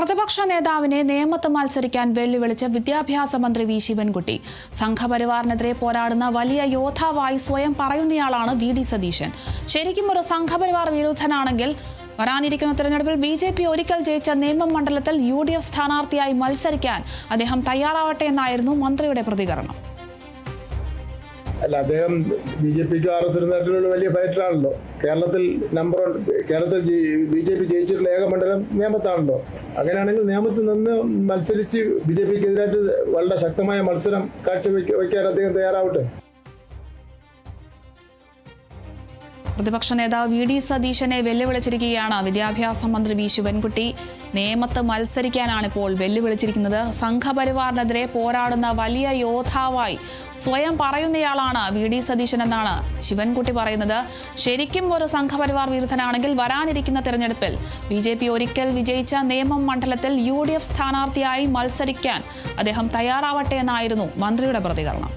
പ്രതിപക്ഷ നേതാവിനെ നേമത്ത് മത്സരിക്കാൻ വെല്ലുവിളിച്ച് വിദ്യാഭ്യാസ മന്ത്രി വി ശിവൻകുട്ടി. സംഘപരിവാറിനെതിരെ പോരാടുന്ന വലിയ യോദ്ധാവായി സ്വയം പറയുന്നയാളാണ് വി.ഡി. സതീശൻ. ശരിക്കും ഒരു സംഘപരിവാർ വിരുദ്ധനാണെങ്കിൽ വരാനിരിക്കുന്ന തെരഞ്ഞെടുപ്പിൽ BJP ഒരിക്കൽ ജയിച്ച നേമം മണ്ഡലത്തിൽ UDF സ്ഥാനാർത്ഥിയായി മത്സരിക്കാൻ അദ്ദേഹം തയ്യാറാവട്ടെ എന്നായിരുന്നു മന്ത്രിയുടെ പ്രതികരണം. അല്ല, അദ്ദേഹം BJPക്ക് RS വലിയ ഫൈറ്ററാണല്ലോ. കേരളത്തിൽ BJP ജയിച്ചിട്ടുള്ള ഏക മണ്ഡലം നേമത്താണല്ലോ. അങ്ങനെയാണെങ്കിൽ നേമത്ത് നിന്ന് മത്സരിച്ച് BJPക്ക് എതിരായിട്ട് വളരെ ശക്തമായ മത്സരം കാഴ്ചവെക്കാൻ അദ്ദേഹം തയ്യാറാവട്ടെ. പ്രതിപക്ഷ നേതാവ് വി.ഡി. സതീശനെ വെല്ലുവിളിച്ചിരിക്കുകയാണ് വിദ്യാഭ്യാസ മന്ത്രി വി ശിവൻകുട്ടി. നേമത്ത് മത്സരിക്കാനാണ് ഇപ്പോൾ വെല്ലുവിളിച്ചിരിക്കുന്നത്. സംഘപരിവാറിനെതിരെ പോരാടുന്ന വലിയ യോദ്ധാവായി സ്വയം പറയുന്നയാളാണ് വി.ഡി. സതീശൻ എന്നാണ് ശിവൻകുട്ടി പറയുന്നത്. ശരിക്കും ഒരു സംഘപരിവാർ വിരുദ്ധനാണെങ്കിൽ വരാനിരിക്കുന്ന തെരഞ്ഞെടുപ്പിൽ BJP ഒരിക്കൽ വിജയിച്ച നേമം മണ്ഡലത്തിൽ UDF സ്ഥാനാർത്ഥിയായി മത്സരിക്കാൻ അദ്ദേഹം തയ്യാറാവട്ടെ എന്നായിരുന്നു മന്ത്രിയുടെ പ്രതികരണം.